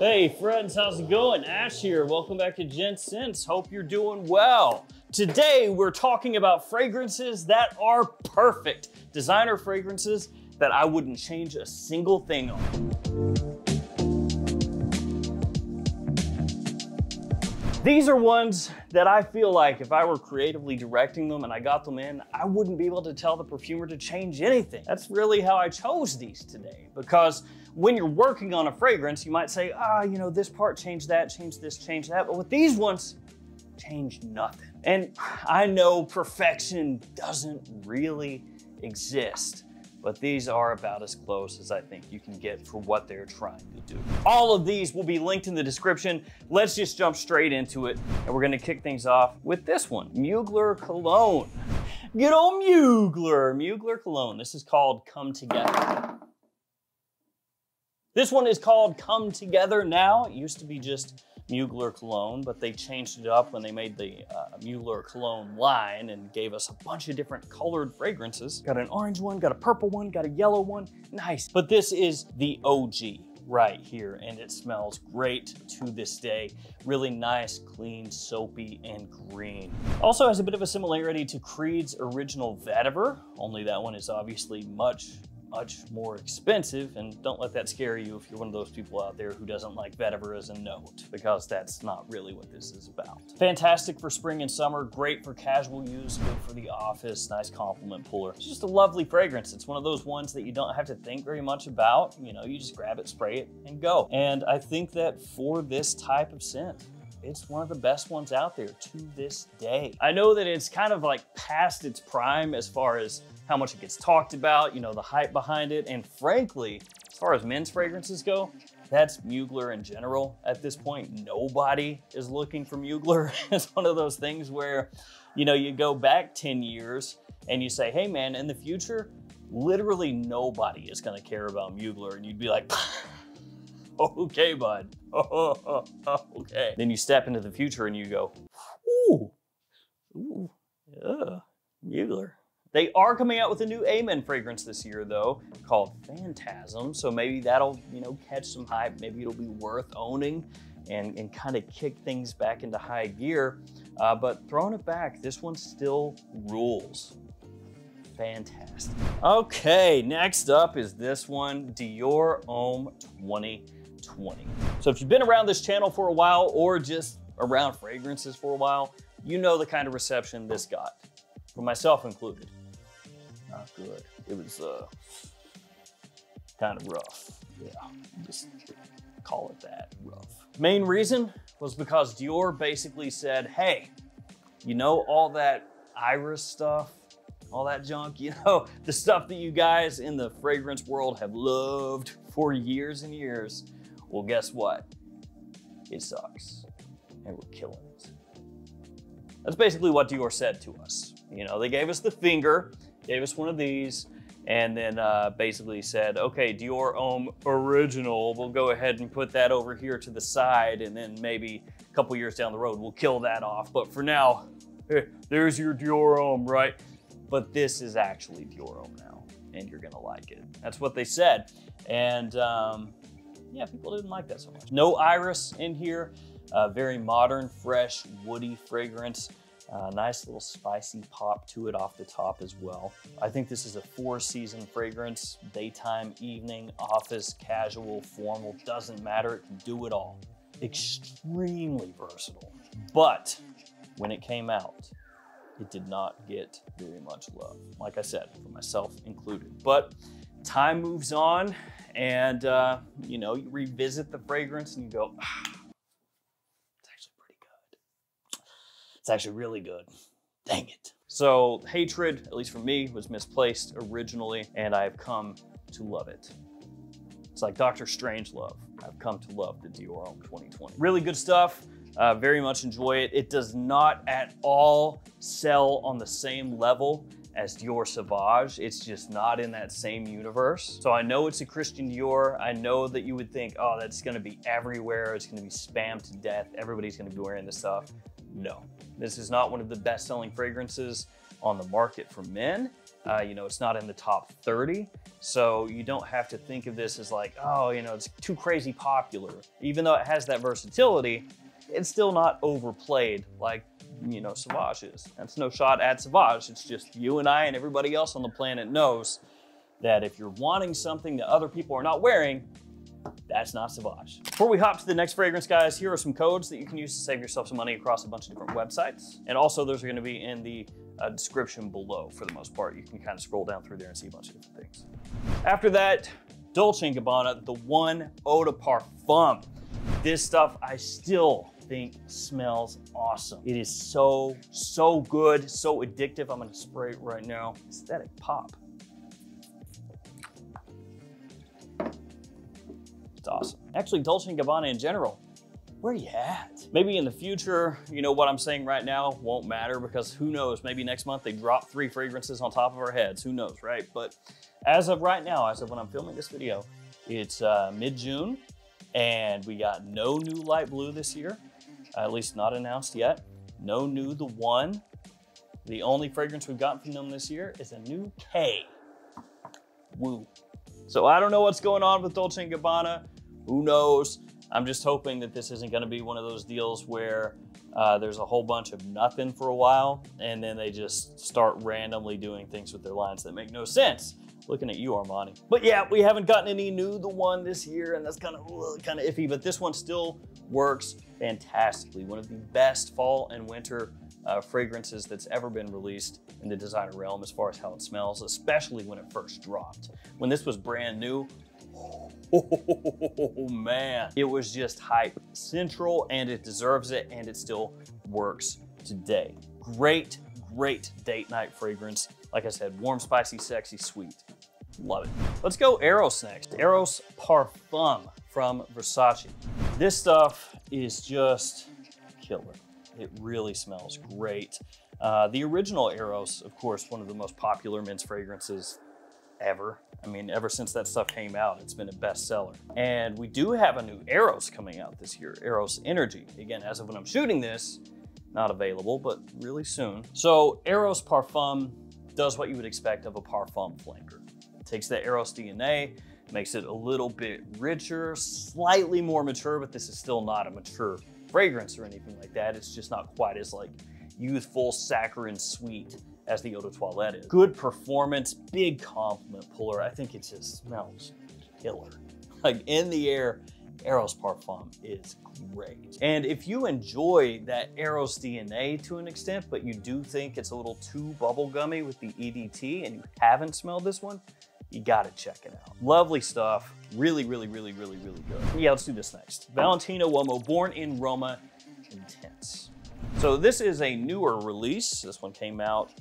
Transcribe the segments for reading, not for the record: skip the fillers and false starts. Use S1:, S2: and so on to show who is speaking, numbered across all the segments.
S1: Hey friends, how's it going? Ash here. Welcome back to Gents. Hope you're doing well. Today we're talking about fragrances that are perfect. Designer fragrances that I wouldn't change a single thing on. These are ones that I feel like if I were creatively directing them and I got them in, I wouldn't be able to tell the perfumer to change anything. That's really how I chose these today, because when you're working on a fragrance, you might say, this part, change that, change this, change that. But with these ones, change nothing. And I know perfection doesn't really exist, but these are about as close as I think you can get for what they're trying to do. All of these will be linked in the description. Let's just jump straight into it. And we're gonna kick things off with this one, Mugler Cologne. Good old Mugler Cologne. This is called Come Together. This one is called Come Together now. It used to be just Mugler Cologne, but they changed it up when they made the Mugler Cologne line and gave us a bunch of different colored fragrances. Got an orange one, got a purple one, got a yellow one, nice. But this is the OG right here, and it smells great to this day. Really nice, clean, soapy, and green. Also has a bit of a similarity to Creed's original Vetiver, only that one is obviously much more expensive, and don't let that scare you if you're one of those people out there who doesn't like vetiver as a note, because that's not really what this is about. Fantastic for spring and summer, great for casual use, good for the office, nice compliment puller. It's just a lovely fragrance. It's one of those ones that you don't have to think very much about. You know, you just grab it, spray it, and go. And I think that for this type of scent, it's one of the best ones out there to this day. I know that it's kind of like past its prime as far as how much it gets talked about, you know, the hype behind it. And frankly, as far as men's fragrances go, that's Mugler in general. At this point, nobody is looking for Mugler. It's one of those things where, you know, you go back 10 years and you say, hey man, in the future, literally nobody is gonna care about Mugler. And you'd be like, okay, bud, okay. Then you step into the future and you go, yeah, Mugler. They are coming out with a new Amen fragrance this year though, called Phantasm. So maybe that'll, catch some hype. Maybe it'll be worth owning and kind of kick things back into high gear. But throwing it back, this one still rules. Fantastic. Okay, next up is this one, Dior Homme 2020. So if you've been around this channel for a while or just around fragrances for a while, you know the kind of reception this got, for myself included. Not good. It was kind of rough. Yeah, just call it that, rough. Main reason was because Dior basically said, hey, all that iris stuff, all that junk, the stuff that you guys in the fragrance world have loved for years and years. Well, guess what? It sucks, and we're killing it. That's basically what Dior said to us. They gave us the finger, gave us one of these, and then basically said, okay, Dior Homme Original, we'll go ahead and put that over here to the side, and then maybe a couple years down the road, we'll kill that off. But for now, there's your Dior Homme, right? But this is actually Dior Homme now, and you're gonna like it. That's what they said. And yeah, people didn't like that so much. No iris in here, very modern, fresh, woody fragrance. Nice little spicy pop to it off the top as well. I think this is a 4-season fragrance, daytime, evening, office, casual, formal, doesn't matter, it can do it all. Extremely versatile. But when it came out, it did not get very much love. Like I said, for myself included. But time moves on and you revisit the fragrance and you go, it's actually really good. Dang it. So hatred, at least for me, was misplaced originally, and I've come to love it. It's like Dr. Strangelove. I've come to love the Dior Homme 2020. Really good stuff. Very much enjoy it. It does not at all sell on the same level as Dior Sauvage. It's just not in that same universe. So I know it's a Christian Dior. I know that you would think, oh, that's gonna be everywhere. It's gonna be spammed to death. Everybody's gonna be wearing this stuff. No, this is not one of the best-selling fragrances on the market for men. You know, it's not in the top 30. So you don't have to think of this as like, oh, you know, it's too crazy popular. Even though it has that versatility, it's still not overplayed like, you know, Sauvage is. That's no shot at Sauvage. It's just you and I and everybody else on the planet knows that if you're wanting something that other people are not wearing, that's not Sauvage. Before we hop to the next fragrance, guys, here are some codes that you can use to save yourself some money across a bunch of different websites. And also those are gonna be in the description below for the most part. You can kind of scroll down through there and see a bunch of different things. After that, Dolce & Gabbana, the One Eau de Parfum. This stuff I still think smells awesome. It is so good, so addictive. I'm gonna spray it right now. Aesthetic pop. It's awesome. Actually, Dolce & Gabbana in general, where are you at? Maybe in the future, you know, what I'm saying right now won't matter because who knows, maybe next month they drop 3 fragrances on top of our heads, who knows, right? But as of right now, as of when I'm filming this video, it's mid-June and we got no new light blue this year, at least not announced yet. No new The One. The only fragrance we've gotten from them this year is a new K. Woo. So I don't know what's going on with Dolce & Gabbana. Who knows? I'm just hoping that this isn't gonna be one of those deals where there's a whole bunch of nothing for a while and then they just start randomly doing things with their lines that make no sense. Looking at you, Armani. But yeah, we haven't gotten any new The One this year and that's kind of iffy, but this one still works fantastically. One of the best fall and winter fragrances that's ever been released in the designer realm as far as how it smells, especially when it first dropped. When this was brand new, oh man, it was just hype central and it deserves it and it still works today. Great date night fragrance. Like I said, warm, spicy, sexy, sweet. Love it. Let's go Eros next. Eros Parfum from Versace. This stuff is just killer. It really smells great. The original Eros, of course, one of the most popular men's fragrances ever. I mean, ever since that stuff came out, it's been a bestseller. And we do have a new Eros coming out this year, Eros Energy. Again, as of when I'm shooting this, not available, but really soon. So Eros Parfum does what you would expect of a parfum flanker. It takes the Eros DNA, makes it a little bit richer, slightly more mature, but this is still not a mature fragrance or anything like that. It's just not quite as like youthful, saccharine, sweet as the Eau de Toilette is. Good performance, big compliment puller. I think it just smells killer. Like in the air, Eros Parfum is great. And if you enjoy that Eros DNA to an extent, but you do think it's a little too bubblegummy with the EDT and you haven't smelled this one, you gotta check it out. Lovely stuff. Really good. Yeah, let's do this next. Valentino Uomo, Born in Roma Intense. So this is a newer release. This one came out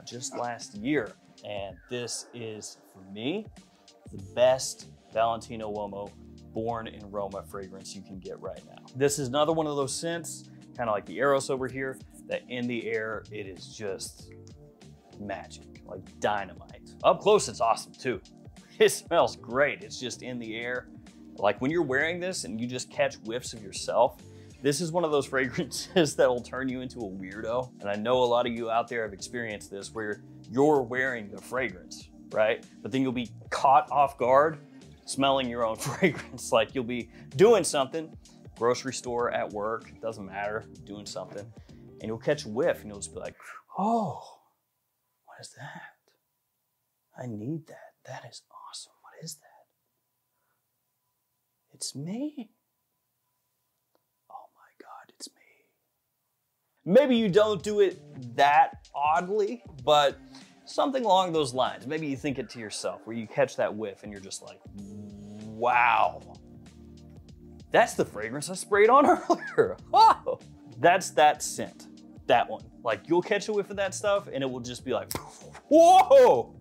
S1: just last year. And this is, for me, the best Valentino Uomo Born in Roma fragrance you can get right now. This is another one of those scents, kind of like the Eros over here, that in the air, it is just magic, like dynamite. Up close, it's awesome too. It smells great. It's just in the air. Like when you're wearing this and you just catch whiffs of yourself, this is one of those fragrances that will turn you into a weirdo. And I know a lot of you out there have experienced this where you're wearing the fragrance, right? But then you'll be caught off guard smelling your own fragrance. Like you'll be doing something, grocery store, at work, doesn't matter, doing something, and you'll catch a whiff and you'll just be like, oh, what is that? I need that. That is awesome. What is that? It's me. Oh my God, it's me. Maybe you don't do it that oddly, but something along those lines. Maybe you think it to yourself where you catch that whiff and you're just like, wow, that's the fragrance I sprayed on earlier. Oh, that's that scent, that one. Like you'll catch a whiff of that stuff and it will just be like, whoa.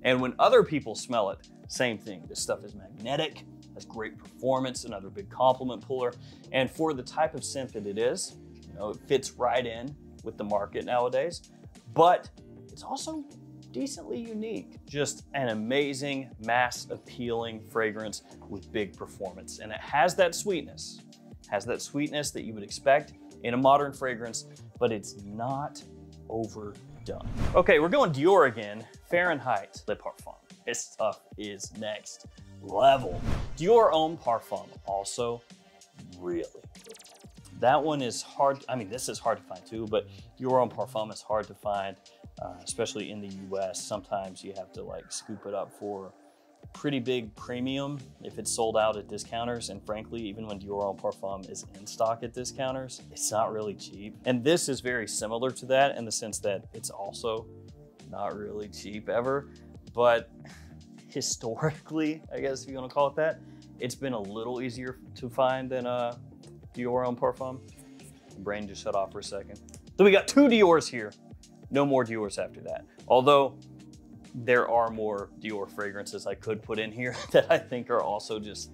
S1: And when other people smell it, same thing. This stuff is magnetic, has great performance, another big compliment puller. And for the type of scent that it is, you know, it fits right in with the market nowadays, but it's also decently unique. Just an amazing, mass appealing fragrance with big performance. And it has that sweetness that you would expect in a modern fragrance, but it's not overdone. done. Okay, we're going Dior again. Fahrenheit Le Parfum. This stuff is next level. Dior Homme Parfum, also really good. That one is hard. I mean, this is hard to find too, but Dior Homme Parfum is hard to find, especially in the US. Sometimes you have to like scoop it up for pretty big premium if it's sold out at discounters. And frankly, even when Dior Homme Parfum is in stock at discounters, it's not really cheap. And this is very similar to that in the sense that it's also not really cheap ever. But historically, I guess if you want to call it that, it's been a little easier to find than Dior Homme Parfum. My brain just shut off for a second. So we got 2 Diors here. No more Diors after that. Although there are more Dior fragrances I could put in here that I think are also just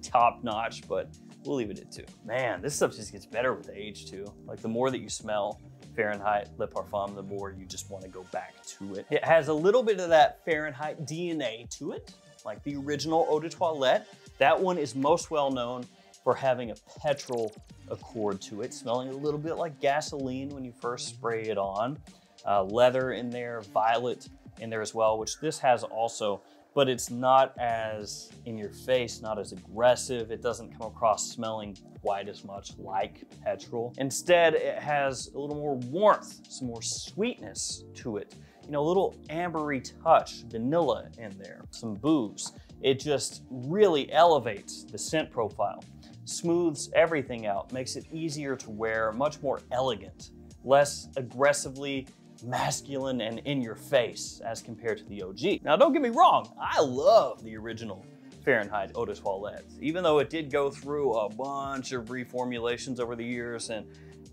S1: top notch, but we'll leave it at 2. Man, this stuff just gets better with age too. Like the more that you smell Fahrenheit Le Parfum, the more you just want to go back to it. It has a little bit of that Fahrenheit DNA to it, like the original Eau de Toilette. That one is most well known for having a petrol accord to it, smelling a little bit like gasoline when you first spray it on. Leather in there, violet in there as well, which this has also, but it's not as in your face, not as aggressive. It doesn't come across smelling quite as much like petrol. Instead, it has a little more warmth, some more sweetness to it. You know, a little ambery touch, vanilla in there, some booze. It just really elevates the scent profile, smooths everything out, makes it easier to wear, much more elegant, less aggressively masculine and in your face as compared to the OG. Now, don't get me wrong, I love the original Fahrenheit Eau de Toilette, even though it did go through a bunch of reformulations over the years, and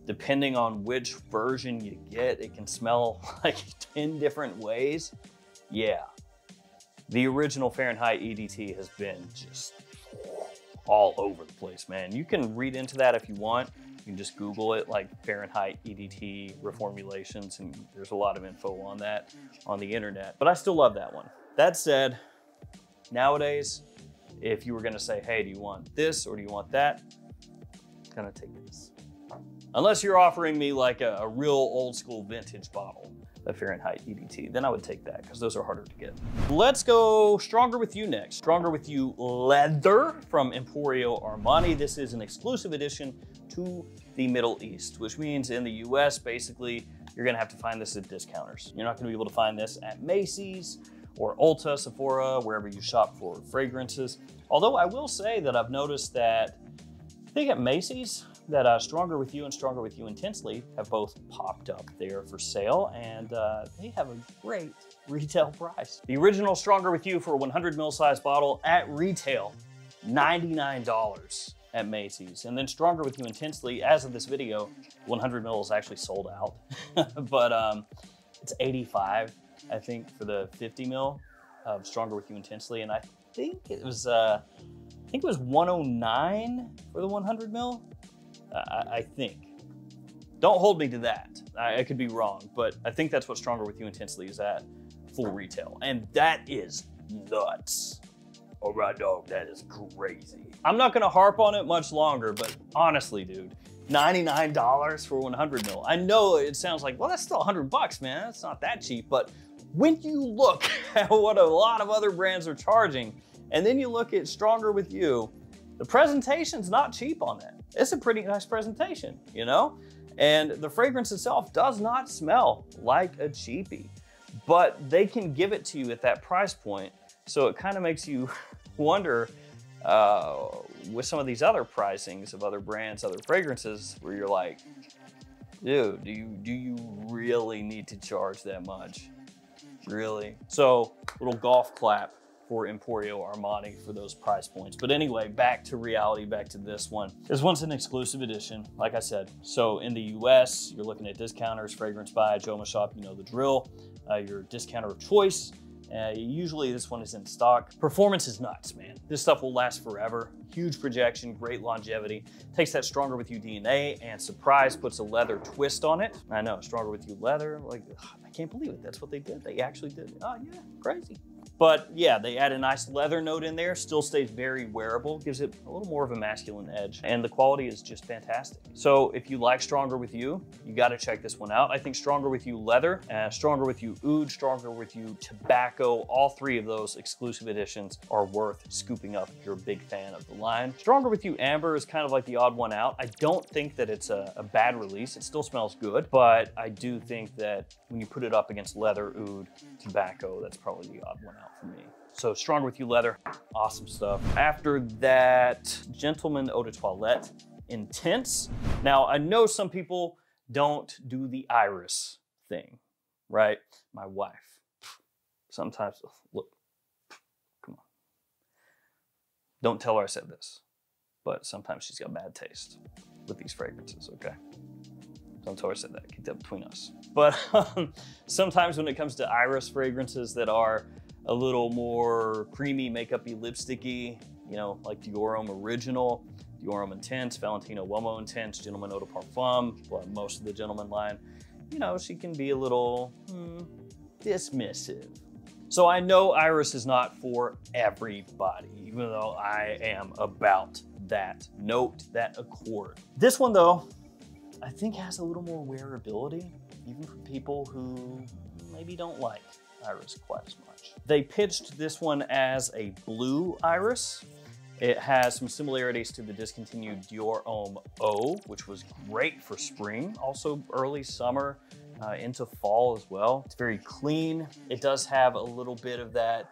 S1: depending on which version you get, it can smell like 10 different ways. Yeah, the original Fahrenheit EDT has been just all over the place, man. You can read into that if you want. You can just Google it, like Fahrenheit EDT reformulations, and there's a lot of info on that on the internet. But I still love that one. That said, nowadays, if you were gonna say, hey, do you want this or do you want that? I'm gonna take this. Unless you're offering me like a real old school vintage bottle of Fahrenheit EDT, then I would take that because those are harder to get. Let's go Stronger With You next. Stronger With You Leather from Emporio Armani. This is an exclusive edition to the Middle East, which means in the US, basically, you're gonna have to find this at discounters. You're not gonna be able to find this at Macy's or Ulta, Sephora, wherever you shop for fragrances. Although I will say that I've noticed that, I think at Macy's, that Stronger With You and Stronger With You Intensely have both popped up there for sale, and they have a great retail price. The original Stronger With You for a 100 ml size bottle at retail, $99 at Macy's. And then Stronger With You Intensely, as of this video, 100 ml is actually sold out, but it's $85, I think, for the 50 ml of Stronger With You Intensely, and I think it was $109 for the 100 ml. I think. Don't hold me to that. I could be wrong, but I think that's what Stronger With You Intensely is at full retail. And that is nuts. All right, dog, that is crazy. I'm not gonna harp on it much longer, but honestly, dude, $99 for 100 ml. I know it sounds like, well, that's still 100 bucks, man. That's not that cheap. But when you look at what a lot of other brands are charging, and then you look at Stronger With You, the presentation's not cheap on that. It's a pretty nice presentation, you know? And the fragrance itself does not smell like a cheapie, but they can give it to you at that price point. So it kind of makes you wonder with some of these other pricings of other brands, other fragrances, where you're like, dude, do you really need to charge that much? Really? So little golf clap for Emporio Armani for those price points. But anyway, back to reality, back to this one. This one's an exclusive edition, like I said. So in the US, you're looking at discounters, Fragrance Buy, Joma Shop, you know the drill, your discounter of choice. Usually this one is in stock. Performance is nuts, man. This stuff will last forever. Huge projection, great longevity. Takes that Stronger With You DNA and surprise, puts a leather twist on it. I know, Stronger With You leather, like, I can't believe it. That's what they did. They actually did. Oh yeah, crazy. But yeah, they add a nice leather note in there, still stays very wearable, gives it a little more of a masculine edge, and the quality is just fantastic. So if you like Stronger With You, you gotta check this one out. I think Stronger With You Leather, Stronger With You Oud, Stronger With You Tobacco, all three of those exclusive editions are worth scooping up if you're a big fan of the line. Stronger With You Amber is kind of like the odd one out. I don't think that it's a bad release. It still smells good, but I do think that when you put it up against Leather, Oud, Tobacco, that's probably the odd one out for me. So Stronger With You Leather, awesome stuff. After that, Gentleman Eau de Toilette Intense. Now, I know some people don't do the iris thing, right? My wife, sometimes, look, come on. Don't tell her I said this, but sometimes she's got bad taste with these fragrances, okay? Don't tell her I said that, keep that between us. But sometimes when it comes to iris fragrances that are a little more creamy, makeup-y, lipsticky, you know, like Dior Homme Original, Dior Homme Intense, Valentino Uomo Intense, Gentleman Eau de Parfum, well, most of the Gentleman line, you know, she can be a little dismissive. So I know iris is not for everybody, even though I am about that note, that accord. This one though, I think has a little more wearability, even for people who maybe don't like iris quite as much. They pitched this one as a blue iris. It has some similarities to the discontinued Dior Homme Eau, which was great for spring, also early summer into fall as well. It's very clean. It does have a little bit of that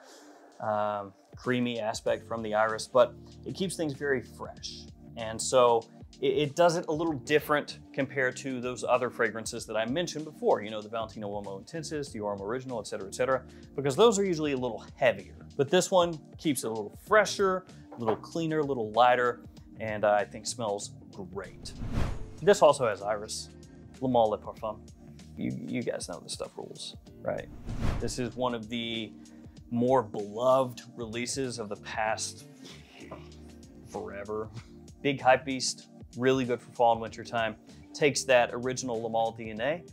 S1: creamy aspect from the iris, but it keeps things very fresh. And so it does it a little different compared to those other fragrances that I mentioned before, you know, the Valentino Uomo Intenses, Dior Homme Original, et cetera, because those are usually a little heavier. But this one keeps it a little fresher, a little cleaner, a little lighter, and I think smells great. This also has iris, Le Male Le Parfum. You guys know this stuff rules, right? This is one of the more beloved releases of the past forever. Big hype beast. Really good for fall and winter time. Takes that original Le Male DNA,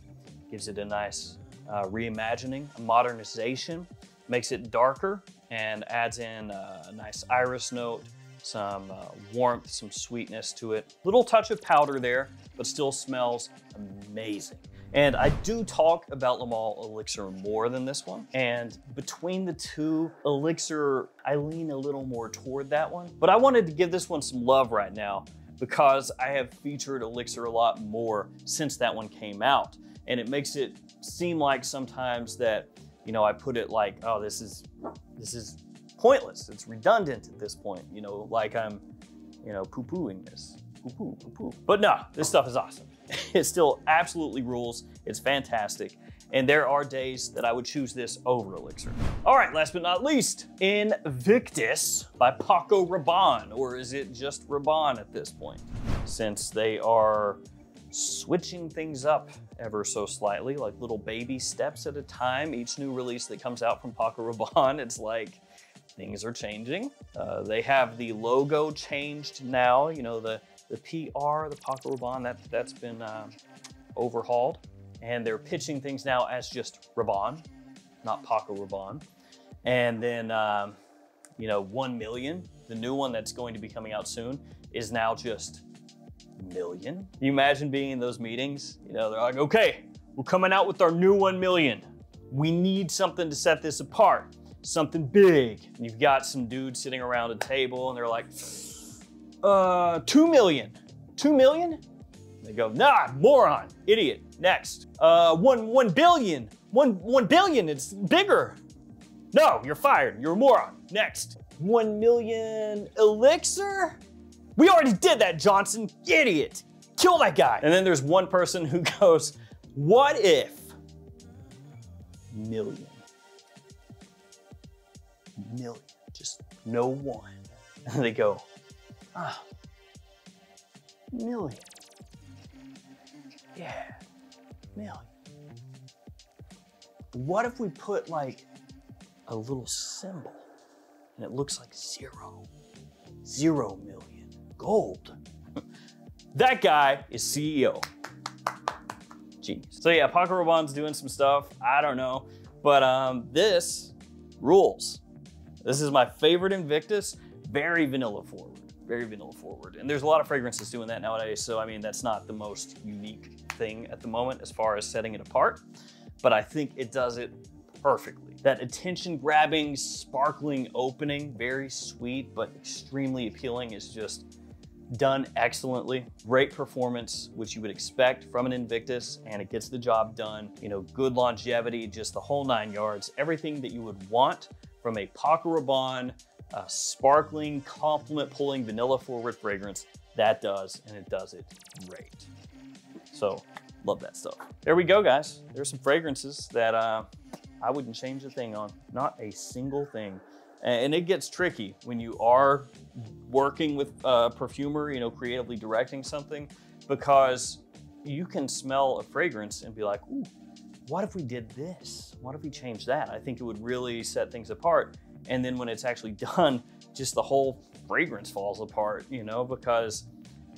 S1: gives it a nice reimagining, a modernization, makes it darker, and adds in a nice iris note, some warmth, some sweetness to it. Little touch of powder there, but still smells amazing. And I do talk about Le Male Elixir more than this one. And between the two, Elixir, I lean a little more toward that one. But I wanted to give this one some love right now, because I have featured Elixir a lot more since that one came out. And it makes it seem like sometimes that, you know, I put it like, oh, this is pointless. It's redundant at this point, you know, like I'm, you know, poo-pooing this. Poo-poo, poo-poo. But no, this stuff is awesome. It still absolutely rules. It's fantastic. And there are days that I would choose this over Elixir. All right, last but not least, Invictus by Paco Rabanne, or is it just Rabanne at this point? Since they are switching things up ever so slightly, like little baby steps at a time. Each new release that comes out from Paco Rabanne, it's like things are changing. They have the logo changed now, you know, the PR, the Paco Rabanne, that's been overhauled. And they're pitching things now as just Rabanne, not Paco Rabanne. And then, you know, 1 Million, the new one that's going to be coming out soon, is now just Million. You imagine being in those meetings? You know, they're like, okay, we're coming out with our new 1 Million. We need something to set this apart, something big. And you've got some dudes sitting around a table and they're like, 2 million. 2 million? They go, nah, moron, idiot, next. 1 billion. 1 billion, it's bigger. No, you're fired, you're a moron, next. 1 million Elixir? We already did that, Johnson, idiot. Kill that guy. And then there's one person who goes, what if million? Million, just no one. And they go, ah, million. Yeah, million. What if we put like a little symbol and it looks like 0? 0 million. Gold. That guy is CEO. Genius. So yeah, Paco Rabanne's doing some stuff. I don't know, but this rules. This is my favorite Invictus, very vanilla forward. Very vanilla forward. And there's a lot of fragrances doing that nowadays. So, I mean, that's not the most unique thing at the moment as far as setting it apart, but I think it does it perfectly. That attention grabbing, sparkling opening, very sweet, but extremely appealing, is just done excellently. Great performance, which you would expect from an Invictus, and it gets the job done. You know, good longevity, just the whole 9 yards, everything that you would want from a Paco Rabanne, a sparkling, compliment pulling, vanilla forward fragrance. That does, and it does it great. So, love that stuff. There we go, guys. There's some fragrances that I wouldn't change a thing on. Not a single thing. And it gets tricky when you are working with a perfumer, you know, creatively directing something, because you can smell a fragrance and be like, ooh, what if we did this? What if we changed that? I think it would really set things apart. And then when it's actually done, just the whole fragrance falls apart, you know, because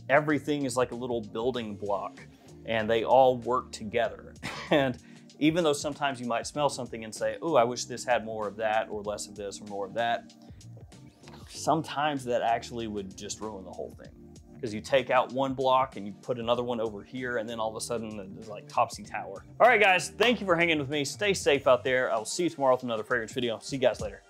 S1: everything is like a little building block and they all work together. And even though sometimes you might smell something and say, oh, I wish this had more of that or less of this or more of that, sometimes that actually would just ruin the whole thing. Because you take out one block and you put another one over here, and then all of a sudden it's like topsy tower. All right, guys, thank you for hanging with me. Stay safe out there. I will see you tomorrow with another fragrance video. See you guys later.